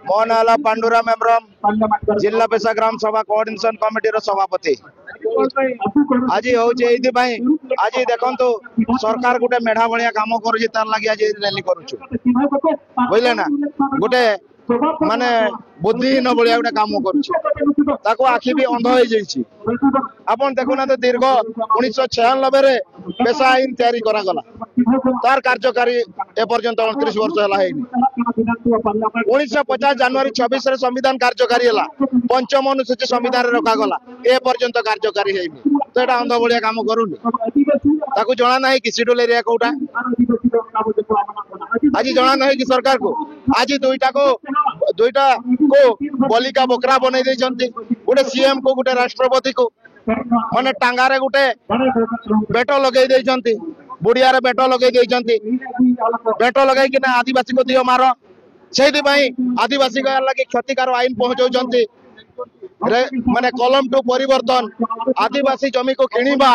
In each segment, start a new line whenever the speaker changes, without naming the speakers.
मो ना पांडुरा मेम्ब्रम जिला पेशा ग्राम सभा कोऑर्डिनेशन कमिटी रो सभापति। आज हूँ आज देखो सरकार गोटे मेढ़ा भाया कम कर तार लगे आज रैली करुचु बुझले ना गोटे माने बुद्धिहीन भाया गोटे कम कर आखि भी अंध हो जाइए। आपन देखुना तो दीर्घ 1996 पेशा आईन तैयारी करागला तार कार्यकारी एपर्यंत 29 वर्ष है 1950 जनवरी 26 रे संविधान कार्यकारी है पंचम अनुसूची संविधान रखागला एपर्यंत कार्यकारी है तो यहाँ अंध भाया कम करूनी ताकू जना ना कि शेड्यूल एरिया कोटा आज जना ना कि सरकार को आज दुईटा को बलिका बकरा बनई गोटे सीएम को गोटे राष्ट्रपति को माने टांगारे गोटे बेट लगे बुढ़िया बेट लगे बेट लगे आदिवासी को दियो मार से आदिवासी लगे क्षतिकार आईन पहुंचाऊँ माने कलम टू परिवर्तन आदिवासी जमी को किणवा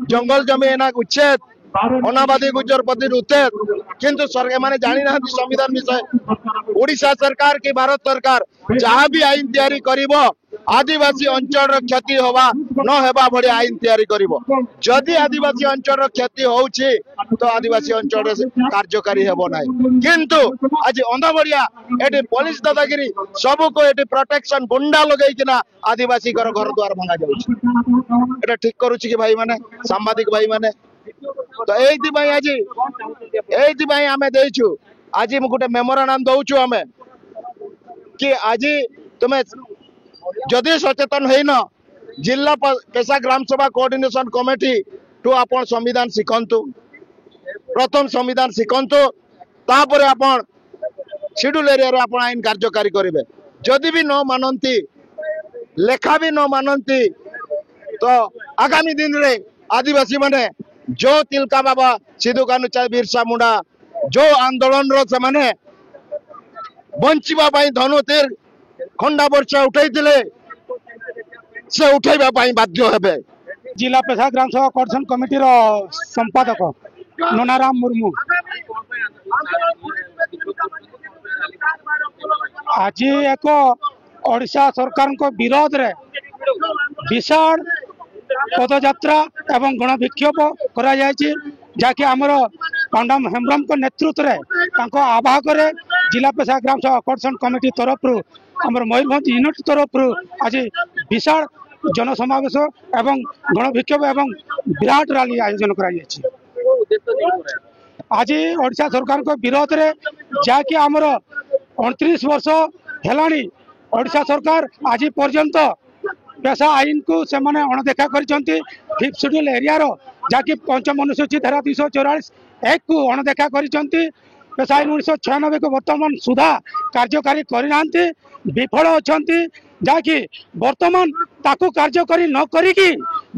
जंगल जमी एना उच्छेद अनाबादी गुजर पति उच्छेद किंतु माने जानी ना संविधान विषय ओडिशा सरकार की भारत सरकार जहाँ भी आईन तैयारी करिवो आदिवासी अंचल क्षति होवा न हेबा भली आईन तैयारी करिवो जदि आदिवासी अंचल क्षति होउछि तो आदिवासी अंचल कार्यकारी हेबो नाही किंतु आज अंधबड़िया एटी पुलिस दादागिरी सब को एटी प्रोटेक्शन गुंडा लगई किना आदिवासी घर द्वार भंगा जाउछि एटा ठीक करूछि कि भाई माने सांबादिक भाई माने तो एथि भाई आज आमे देइछु आज गोटे मेमोरांडम दउछु आमे कि आज तुमे जदि सचेतन है जिला पेशा ग्राम सभा कोऑर्डिनेशन कमिटी टू आपण संविधान शिखंतु प्रथम संविधान शिखंतु तापर आपण शेड्यूल एरिया रे आपण आईन कार्यकारी करिवे जदि भी न मानंती लेखा भी न मानंती तो आगामी दिन रे आदिवासी माने जो तिलका बाबा सिद्धू कान्हू बिरसा मुंडा जो आंदोलन रो से माने बंचिबा पई धनु तीर खंडा वर्षा उठाई से उठाइबा पई बाध्य हेबे।
जिला पेशा ग्राम सभा कोऑर्डिनेशन कमिटी रो संपादक नोनाराम मुर्मू आज एक ओडिशा सरकार को विरोध रे विशाल पदयात्रा एवं गणविक्षोभ करा जायछि जाकि आमर पांडम हेम्ब्रम को नेतृत्व रे तांको आवाहक रे जिला पेशा ग्राम सभा कोऑर्डिनेशन कमिटी तरफ आमर मयूरभंज यूनिट तरफ आज विशाल जनसमावेश एवं गणविक्षोभ एवं विराट रैली आयोजन करा जायछि आज ओडिशा सरकार को विरोध रे जाकि आमर 29 वर्ष हेलानी ओडिशा सरकार आज पर्यंत पेशा आईन को से माने अणदेखा करिसंती फिफ्थ शेड्यूल एरिया रो जाकि पंचम अनुसूची धारा 244 एक को अणदेखा करिसंती पेशा आईन 1996 को वर्तमान सुधा कार्यकारी करिनांती विफल अछंती जाकि वर्तमान ताको कार्यकारी न करिकी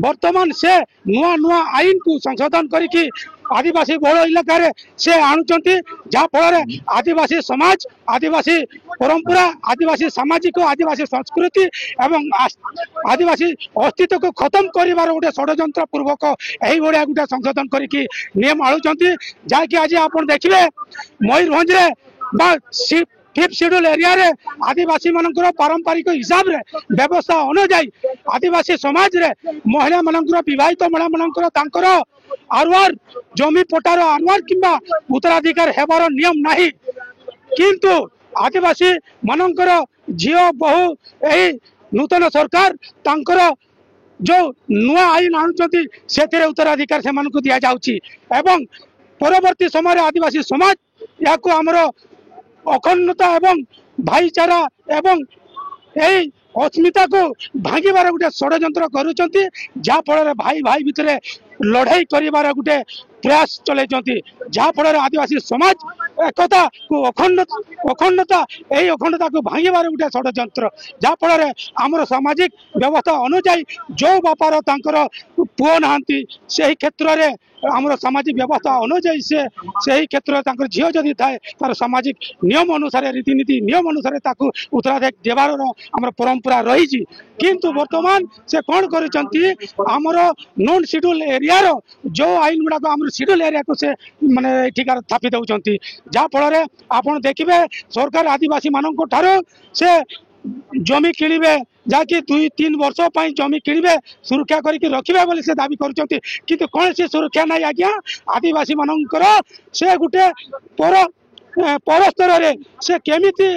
वर्तमान से नुआ नुआ आईन को संशोधन करिकी आदिवासी बहुल इलाका रे से आणुचंती जहाँ फल आदिवासी समाज आदिवासी परंपरा आदिवासी सामाजिक आदिवासी संस्कृति एवं आदिवासी अस्तित्व को खत्म करिवार गोटे षड्यंत्र पूर्वक यही भाया गोटे संशोधन करिकी नियम आळुचंती जहाँकि आज आपण देखिए मयूरभंज रे बा फिफ्थ शेड्यूल एरिया रे आदिवासी मानकर पारंपरिक हिसाब रे व्यवस्था अनुଯାयी आदिवासी समाज रे महिला मानकर विवाहित महिला मानकर तांकर आरवार जमी पटार आरवार किंबा उत्तराधिकार हेबार नियम नाही किंतु आदिवासी मानकर झियो बहु एही नूतन सरकार तांकर जो नुआ आईन आणुचंती सेथिरे उत्तराधिकार से मानकु दिया जाउची एवं परवर्ती समय आदिवासी समाज याको हमरो अखंडता एवं भाईचारा एवं यही अस्मिता को भांगिबार गोटे षड्यंत्र करुचंती जहाँ फल भाई भाई भितर लड़ाई करिबार गोटे प्रयास चलैचंती जहाँ फल आदिवासी समाज एकता को अखंडता यही अखंडता को भांगिबार गोटे षड्यंत्र जहाँ फल आमर सामाजिक व्यवस्था अनुଯାयी जो बापार तांकर पुओ नहांती से क्षेत्र में आमर सामाजिक व्यवस्था अनुଯାयी से क्षेत्र में झील जदि थाए तार सामाजिक नियम अनुसार रीतिनीति नियम अनुसार उत्तराधिकार देवार आमर परंपरा रही किंतु वर्तमान से कौन करिसंती आमर नॉन शेड्यूल एरिया रो जो आईन गुड़ाक आम शेड्यूल एरिया को से माने ठिकार थापी दउचंती जहाँ फल आपण देखिए सरकार आदिवासी मान से जमी किणवे जहाँकि 2-3 वर्ष जमी किणवे सुरक्षा करके रखिबे बोली से दाबी करुछंती किंतु कौन से सुरक्षा नहीं आज्ञा आदिवासी मानकर से गुटे पर स्तर से केमिति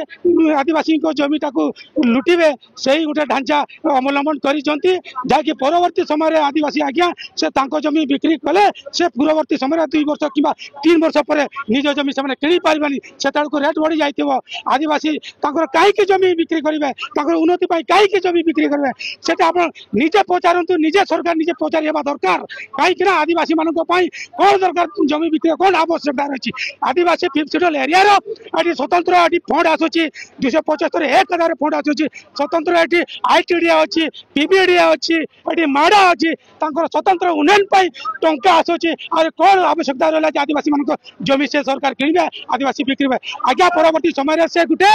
आदिवासी जमीटा को लुटिबे से गोटे ढांचा अवलंबन करिसंती जहाँकि परवर्ती समय आदिवासी आज्ञा से तांको जमी बिक्री कले से पूर्ववर्ती समय 2 वर्ष कि 3 वर्ष पर निज जमी से किणी पारिबानी से रेट बढ़ी जाइथिबो आदिवासी तांकर काईकि जमी बिक्री करिवे तांकर उन्नति पाई काईकि जमी बिक्री करिवे सेटा आपण निजे पचारंतु निजे सरकार निजे पचारिबा दरकार काईकि ना आदिवासी मानक पई कोन दरकार जमी बिक्री कोन आवश्यकता रही आदिवासी 5th शेड्यूल एरिया रो स्वतंत्र फंड आसुची 275,000 फंड आसुची स्वतंत्र आईटीडीए अच्छी पीबीडीए अच्छी माड़ा अच्छी स्वतंत्र उन्नयन पाई टंका आसुची और कौन आवश्यकता रहा आदिवासी मान जमी से सरकार किणवे आदिवासी बिक्री आज्ञा परवर्ती समय से गोटे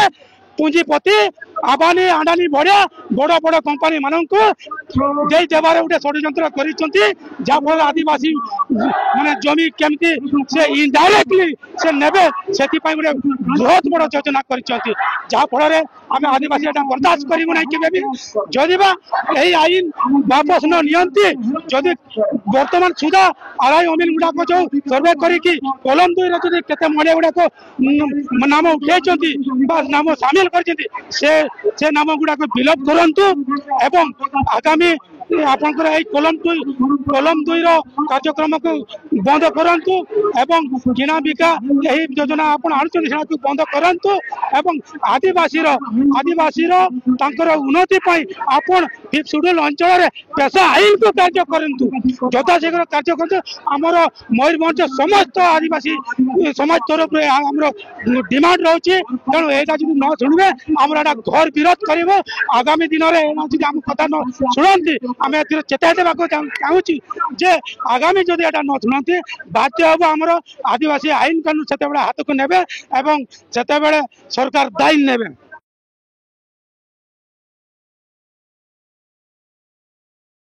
पुंजीपति आबानी आडानी बढ़िया बड़ बड़ कंपानी मान देवार गोटे षड्यंत्र कर आदिवासी माने जमी केमती से इनडायरेक्टली से नेबे से गोटे बृहत बड़ योजना कर आम आदिवासी बर्दाश्त करूँ ना कि जदि यही आईन वापस न नियंती जदि वर्तमान सुधा आरआई अमीन गुड़ाक जो सर्वे करी कलम 2 केते महिला गुड़ाक नाम उठे नाम सामिल से नाम गुड़ाक बिलोप करंतु एवं आगामी आपंकर कलम 2 कार्यक्रम को बंद करंतु एवं किना बिका यही योजना आपण आणुछन बंद करंतु एवं आदिवासी उन्नति आपण 5th शेड्यूल अंचल पेशा आईन को कार्य करंतु यथाशीघ्र कार्य करंतु आमर मयूरभंज समस्त आदिवासी समाज तरफ डिमांड रही तेणु यहाँ जो न शुणे आम घर विरोध कर आगामी दिन में आम कथा न शुणती आम चेताई देवाक चाहूँ जे आगामी जदि यहाँ न शुणती बाध्य हम आमर आदिवासी आईन कानून से हाथ को नेबे एवं से सरकार दायी नेबे।